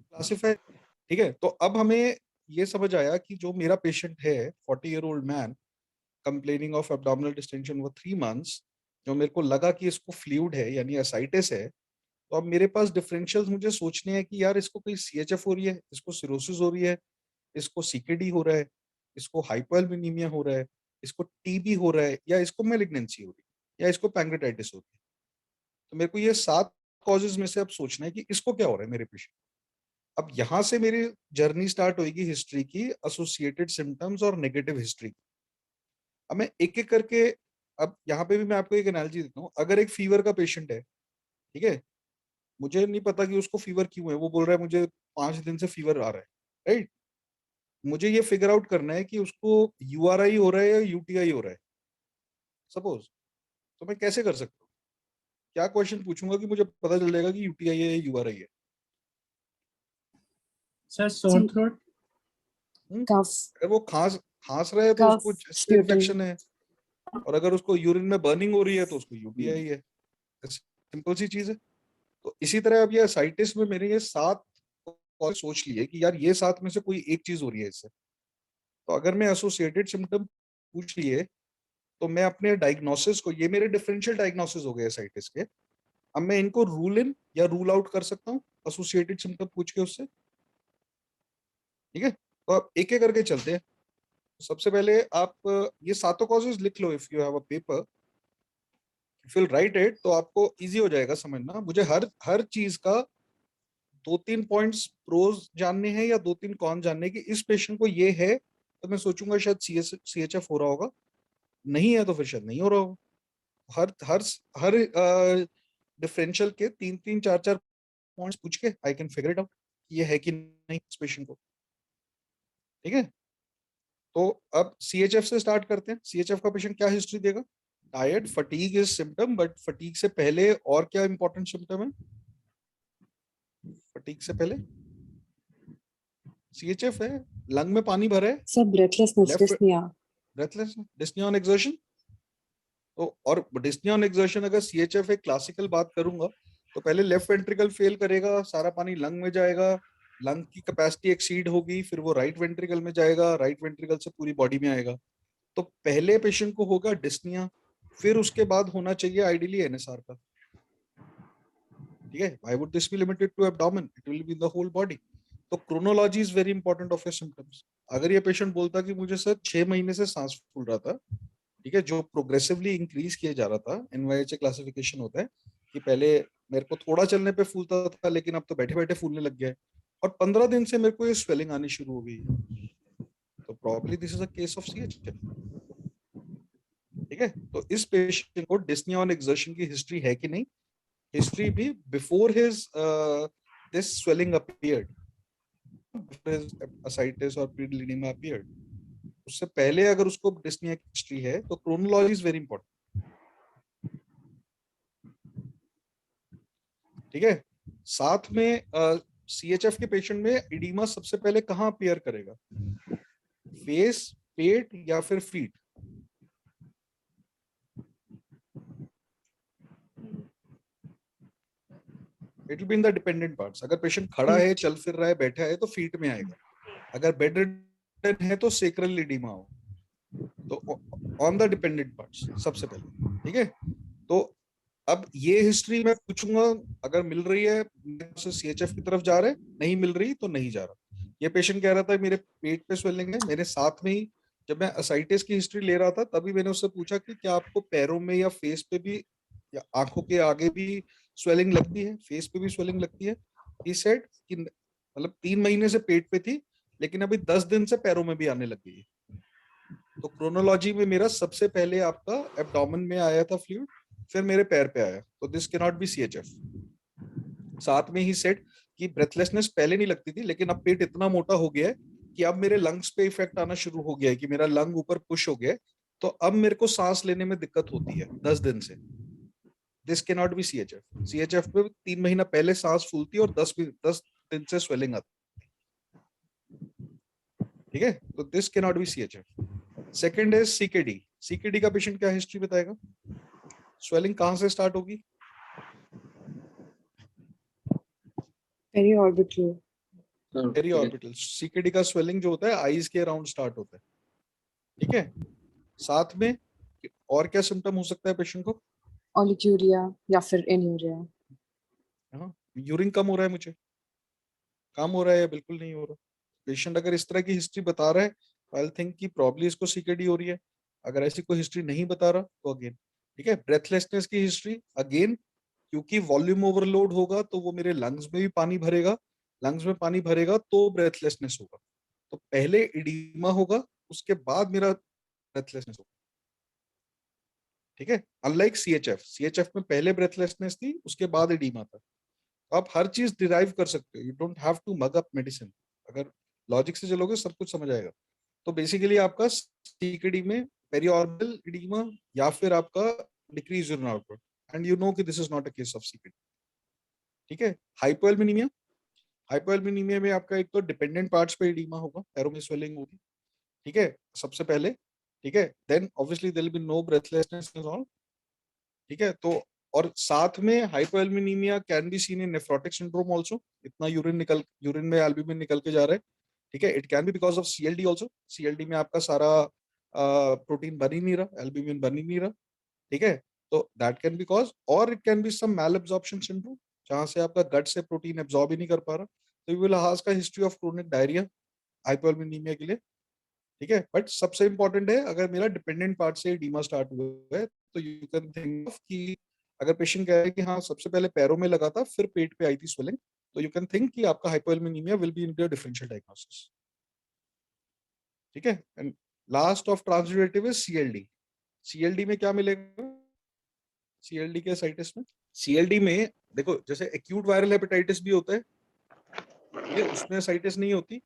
Classify. ठीक है, तो अब हमें ये समझ आया कि जो मेरा पेशेंट है 40-year-old man complaining of abdominal distension for 3 months, जो मेरे को लगा कि इसको फ्लूइड है यानी एसाइटिस है, तो अब मेरे पास डिफरेंशियल्स मुझे सोचने हैं कि यार इसको कोई सीएचएफ हो रही है, इसको सिरोसिस हो रही है, इसको सीकेडी हो रहा है, इसको हाइपोएल्बिनीमिया हो रहा है, इसको टीबी हो रहा है, या इसको मैलिग्नेंसी हो रही है, या इसको पैंक्रेटाइटिस हो रही है। तो मेरे को ये 7 कॉजेज में से अब सोचना है कि इसको क्या हो रहा है मेरे पेशेंट। अब यहां से मेरी जर्नी स्टार्ट होगी हिस्ट्री की, एसोसिएटेड सिम्टम्स और नेगेटिव हिस्ट्री। अब मैं एक एक करके, अब यहाँ पे भी मैं आपको एक एनालॉजी देता हूँ। अगर एक फीवर का पेशेंट है, ठीक है, मुझे नहीं पता कि उसको फीवर क्यों है, वो बोल रहा है मुझे 5 दिन से फीवर आ रहा है, राइट। मुझे ये फिगर आउट करना है कि उसको यूआरआई हो रहा है या यूटीआई हो रहा है सपोज। तो मैं कैसे कर सकता हूँ? क्या क्वेश्चन पूछूंगा कि मुझे पता चल जाएगा कि यूटीआई है या यूआरआई है? सर सोर थ्रोट, अगर वो खांस खांस रहा है तो कफ, उसको चेस्ट स्प्यूटिंग। इन्फेक्शन है, और अगर उसको यूरिन में बर्निंग हो रही है तो उसको यूटीआई है। सिंपल सी चीज है। तो इसी तरह अब ये साइटिस में मेरे ये 7 कॉज सोच लिए कि यार ये 7 में से कोई एक चीज हो रही है इससे। तो अगर मैं एसोसिएटेड सिम्टम पूछ लिए तो मैं अपने डायग्नोसिस को, ये मेरे डिफरेंशियल डायग्नोसिस हो गए साइटिस के, अब मैं इनको रूल इन या रूल आउट कर सकता हूँ एसोसिएटेड सिम्टम पूछ के उससे। ठीक है, तो अब एक एक करके चलते हैं। सबसे पहले आप ये 7 कॉजेज लिख लो if you have a paper, if you write it, तो आपको इजी हो जाएगा समझना। मुझे हर हर चीज का 2-3 पॉइंट्स प्रोज जानने हैं या 2-3 कॉन जानने की। इस पेशेंट को ये है तो मैं सोचूंगा शायद सीएचएफ हो रहा होगा, नहीं है तो फिर शायद नहीं हो रहा होगा। हर हर हर डिफरेंशियल के 3-3, 4-4 पॉइंट्स पूछ के I can figure it out ये है कि नहीं इस पेशेंट को। ठीक है, तो अब सीएचएफ से स्टार्ट करते हैं। सीएचएफ का पेशेंट क्या हिस्ट्री देगा? Tired, fatigue is symptom, but fatigue से पहले और क्या इंपॉर्टेंट सिम्टम है? फटीग से पहले सीएचएफ है, लंग में पानी भरा है, सब breathlessness, left dyspnoea. Breathless, dyspnoea on exertion. तो और डिस्निया ऑन एक्सर्शन अगर सीएचएफ एक क्लासिकल बात करूंगा तो पहले लेफ्ट वेंट्रिकल फेल करेगा, सारा पानी लंग में जाएगा, लंग की कैपेसिटी एक्सीड होगी, फिर वो राइट वेंट्रिकल में जाएगा, राइट वेंट्रिकल से पूरी बॉडी में आएगा। तो पहले पेशेंट को होगा डिस्निया, फिर उसके बाद होना चाहिए आइडियली एनएसआर का। ठीक है, why would this be limited to abdomen? It will be the whole body. तो chronology is very important of your symptoms. अगर ये पेशेंट बोलता कि मुझे सर 6 महीने से सांस फूल रहा था, ठीक है, जो प्रोग्रेसिवली इंक्रीज किया जा रहा था, एनवाईएचए क्लासिफिकेशन होता है कि पहले मेरे को थोड़ा चलने पे फूलता था लेकिन अब तो बैठे बैठे फूलने लग गया है, और 15 दिन से मेरे को ये स्वेलिंग आनी शुरू हो गई है, तो probably this is a case of CHF. ठीक है, तो इस पेशेंट को डिस्निया ऑन एक्सर्शन की हिस्ट्री है कि नहीं? हिस्ट्री भी before his this swelling appeared, ascites और प्रीडिलिडिमा अपीयर्ड, उससे पहले अगर उसको डिस्निया की हिस्ट्री है तो क्रोनोलॉजी इज वेरी इंपॉर्टेंट। ठीक है, साथ में सीएचएफ के पेशेंट में इडीमा सबसे पहले कहाँ अपीयर करेगा? फेस, पेट या फिर feet? It will be in the dependent parts. अगर पेशेंट खड़ा है, चल फिर रहा है, बैठा है तो फीट में आएगा। अगर बेड रिडन है तो सेक्रल इडीमा हो। तो ऑन द डिपेंडेंट पार्ट्स सबसे पहले। ठीक है, तो अब ये हिस्ट्री मैं पूछूंगा, अगर मिल रही है सीएचएफ की तरफ जा रहे, नहीं मिल रही तो नहीं जा रहा। ये पेशेंट कह रहा था मेरे पेट पे स्वेलिंग है। मेरे साथ में ही जब मैं असाइटिस की हिस्ट्री ले रहा था तभी मैंने उससे पूछा कि क्या आपको पैरों में या फेस पे भी या आंखों के आगे भी स्वेलिंग लगती है, फेस पे भी स्वेलिंग लगती है? ही सेड कि मतलब 3 महीने से पेट पे थी लेकिन अभी 10 दिन से पैरों में भी आने लग गई है। तो क्रोनोलॉजी में मेरा सबसे पहले आपका एब्डोमेन में आया था फ्लूइड, फिर मेरे पैर पे आया, तो this can not be CHF. साथ में ही सेट कि ब्रेथलेसनेस पहले नहीं लगती थी लेकिन अब पेट इतना मोटा हो गया है कि अब मेरे लंग्स पे इफेक्ट आना शुरू हो गया है कि मेरा लंग ऊपर पुश हो गया है, तो अब मेरे को सांस लेने में दिक्कत होती है 10 दिन से। This can not be CHF. CHF पे 3 महीना पहले सांस फूलती है और 10 दिन से स्वेलिंग आती है। ठीक है, तो this can not be CHF. Second है सीकेडी। सीकेडी का पेशेंट क्या हिस्ट्री बताएगा? स्वेलिंग कहां से स्टार्ट होगी? Periorbital. पेरीऑर्बिटल सीकेडी का स्वेलिंग जो होता है आईज के अराउंड स्टार्ट होता है, ठीक है। साथ में और क्या सिम्टम हो सकता है पेशेंट को? Oliguria या फिर anuria. हाँ, यूरिन कम हो रहा है, मुझे कम हो रहा है या बिल्कुल नहीं हो रहा। पेशेंट अगर इस तरह की हिस्ट्री बता रहा है तो आई थिंक कि प्रॉब्ली इसको सीकेडी हो रही है। अगर ऐसी कोई हिस्ट्री नहीं बता रहा तो अगेन, ठीक है। ब्रेथलेसनेस की हिस्ट्री अगेन, क्योंकि वॉल्यूम ओवरलोड होगा तो वो मेरे लंग्स में भी पानी भरेगा, लंग्स में पानी भरेगा तो ब्रेथलेसनेस होगा। तो पहले इडीमा होगा, उसके बाद मेरा ब्रेथलेसनेस होगा, ठीक है। अनलाइक सीएचएफ में पहले ब्रेथलेसनेस थी, उसके बाद इडीमा था। तो आप हर चीज डिराइव कर सकते हो, you don't have to mug up medicine. अगर लॉजिक से चलोगे सब कुछ समझ आएगा। तो बेसिकली आपका सीकेडी में पेरिऑर्बिटल इडीमा या फिर आपका decrease urine output, and you know कि this is not a case of CKD, ठीक है। हाइपोएल्मिनीमिया, हाइपोएल्मिनीमिया में आपका एक तो डिपेंडेंट पार्ट्स पे इडीमा होगा, पैरों में स्वेलिंग होगी, ठीक है, सबसे पहले, ठीक है। Then obviously there will be no breathlessness and all, ठीक है। तो और साथ में hypoalbuminemia can be seen in nephrotic syndrome also, इतना यूरिन में एल्ब्यूमिन निकल के जा रहा है, ठीक है। It can be because of CLD also, CLD में आपका सारा प्रोटीन बन ही नहीं रहा, एल्ब्यूमिन बन ही नहीं रहा, ठीक है। तो दैट कैन बी कॉज, और it can be some malabsorption syndrome, जहां से आपका गट से प्रोटीन एब्जॉर्ब ही नहीं कर पा रहा। तो यू विल आस्क का हिस्ट्री ऑफ क्रोनिक डायरिया हाइपोएल्मिनीमिया के लिए, ठीक है। बट सबसे इंपॉर्टेंट है, अगर मेरा डिपेंडेंट पार्ट से एडीमा स्टार्ट हुआ है तो यू कैन थिंक ऑफ कि अगर पेशेंट कह रहा है कि हाँ सबसे पहले पैरों में लगा था फिर पेट पे आई थी स्वेलिंग, तो यू कैन थिंक कि आपका hypoalbuminemia will be in your differential diagnosis, ठीक है। And last of transudative is CLD. CLD में क्या मिलेगा? सीएलडी के साइटिस में, सीएलडी में देखो जैसे एक्यूट वायरल हेपेटाइटिस भी होता है, ठीक है, उसमें साइटिस नहीं होती।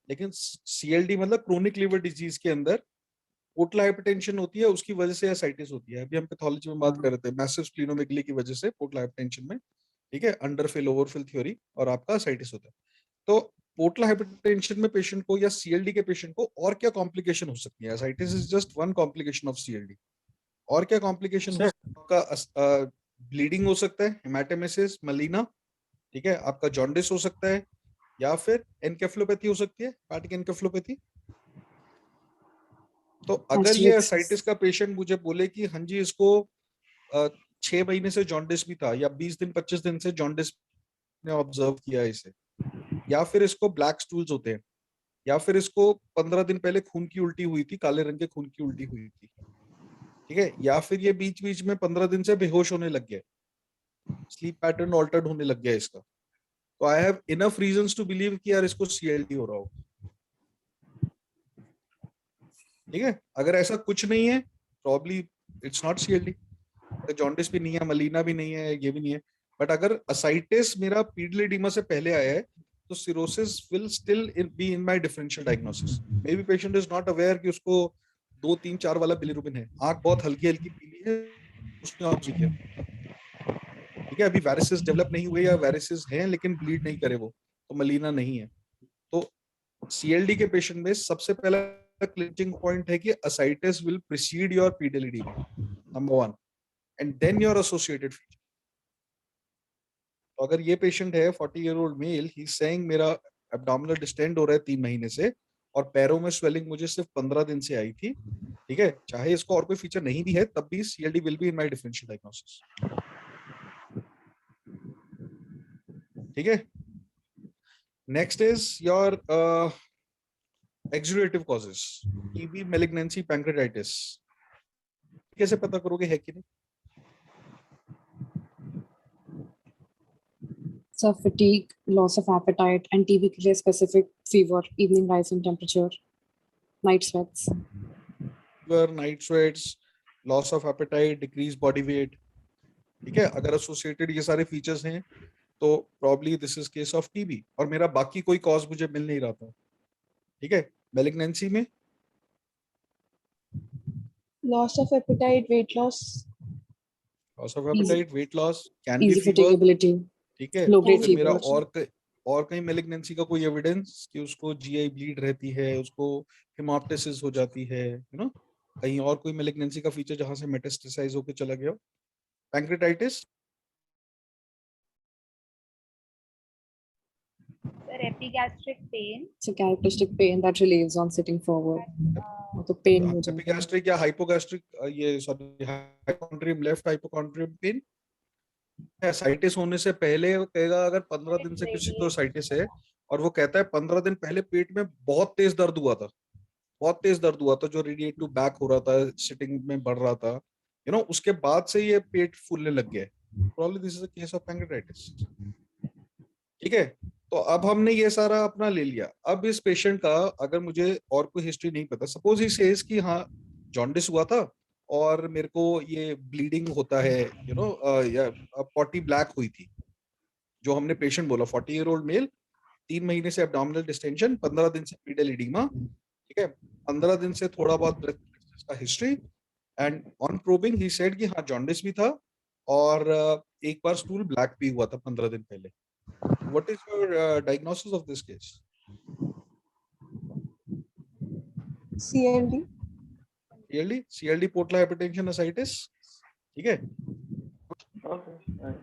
लेकिन सीएलडी मतलब क्रोनिक लिवर डिजीज के अंदर पोर्टल हाइपरटेंशन होती है, उसकी वजह से एसाइटिस होती है। अभी हम पैथोलॉजी में बात कर रहे थे मैसिव स्प्लीनोमेगली की वजह से पोर्टल हाइपरटेंशन में, ठीक है, अंडरफिल ओवरफिल थ्योरी, और आपका एसाइटिस होता है। तो पोर्टल हाइपरटेंशन में पेशेंट को या सीएलडी के पेशेंट को और क्या कॉम्प्लिकेशन हो सकती है? Ascites is just one complication of CLD. और क्या कॉम्प्लिकेशन हो सकता है? आपका ब्लीडिंग हो सकता है, हेमाटेमेसिस, मलीना, ठीक है, आपका जॉन्डिस हो सकता है, या फिर एनकेफेलोपैथी हो सकती है, हेपाटिक एनकेफेलोपैथी। तो अगर ये एसाइटिस का पेशेंट मुझे बोले कि हाँ जी इसको 6 महीने से जॉन्डिस भी था, या 20 दिन 25 दिन से जॉन्डिस ने ऑब्जर्व किया है इसे, या फिर इसको ब्लैक स्टूल्स होते हैं, या फिर इसको 15 दिन पहले खून की उल्टी हुई थी, काले रंग के खून की उल्टी हुई थी, ठीक है, या फिर ये बीच बीच में 15 दिन से बेहोश होने लग गया, स्लीप पैटर्न ऑल्टर्ड होने लग गया इसका, तो I have enough reasons to believe कि यार इसको सीएलडी हो रहा हो, ठीक है। अगर ऐसा कुछ नहीं है, प्रॉब्ली इट्स नॉट सीएलडी, जॉन्डिस भी नहीं है, मलीना भी नहीं है, ये भी नहीं है। बट अगर असाइटिस मेरा पीडीएडिमा से पहले आया है तो cirrhosis will still be in my differential diagnosis. May be patient is not aware कि उसको 2 3 4 वाला बिलीरुबिन है, आंख बहुत हल्की हल्की पीली है, उसने ऑब्जर्व किया, ठीक है। अभी वायरसेस डेवलप नहीं हुए, या वायरसेस हैं लेकिन ब्लीड नहीं करे वो, तो मलीना नहीं है। तो सीएलडी के पेशेंट में सबसे पहला क्लिंचिंग पॉइंट है कि ascites will precede your pedal edema, number 1, and then your associated feature. तो अगर ये पेशेंट है 40 year old male, he saying मेरा एब्डोमिनल डिस्टेंड हो रहा है 3 महीने से, और पैरों में स्वेलिंग मुझे सिर्फ 15 दिन से आई थी, ठीक है, चाहे इसको और कोई फीचर नहीं भी है तब भी CLD will be in my differential diagnosis, ठीक है। Next is your exudative causes, TB, malignancy, pancreatitis. कैसे पता करोगे है कि नहीं? So fatigue, loss of appetite, and TB के लिए specific fever, evening rising temperature, night sweats. fever, night sweats, loss of appetite, decreased body weight, ठीक है। अगर एसोसिएटेड ये सारे फीचर्स हैं तो probably this is case of TB, और मेरा बाकी कोई कॉज मुझे मिल नहीं रहा था, ठीक है। मैलिग्नेंसी में Loss of appetite, weight loss, loss of easy, appetite, weight loss, can be easy fever, fatigability, ठीक है। low grade फिर मेरा fever. और कहीं मैलिग्नेंसी का कोई एविडेंस कि उसको जीआई ब्लीड रहती है, उसको हेमाप्टेसिस हो जाती है, यू नो, कहीं और कोई मैलिग्नेंसी का फीचर जहां से मेटास्टेसाइज होकर चला गया। Pancreatitis, Sir, epigastric pain. It's a characteristic pain that relieves on sitting forward. तो पेन हो जाता है. एपिगैस्ट्रिक या हाइपोगैस्ट्रिक, ये sorry hypochondrium, left hypochondrium pain. Ascites होने से पहले वो कहेगा अगर 15 दिन से किसी को साइटिस है और वो कहता है 15 दिन पहले पेट में बहुत तेज दर्द हुआ था, बहुत तेज दर्द हुआ था जो रेडिएट टू बैक हो रहा था, सिटिंग में बढ़ रहा था, यू नो, उसके बाद से ये पेट फूलने लग गया है, probably this is a case of pancreatitis. ठीक है, तो अब हमने ये सारा अपना ले लिया. अब इस पेशेंट का अगर मुझे और कोई हिस्ट्री नहीं पता, सपोज ही सेज कि हाँ जॉन्डिस हुआ था और मेरे को ये ब्लीडिंग होता है, यू नो, या पॉटी ब्लैक हुई थी, जो हमने पेशेंट बोला 40-year-old मेल, 3 महीने से एब्डोमिनल डिस्टेंशन, 15 दिन से पीडल एडिमा. ठीक है, 15 दिन से थोड़ा बहुत ब्रेथ का history, and on probing he said कि हाँ जॉन्डिस भी था और एक बार स्टूल ब्लैक भी हुआ था 15 दिन पहले. What is your diagnosis of this case? CLD. CLD portal hypertension ascites. ठीक है. Okay.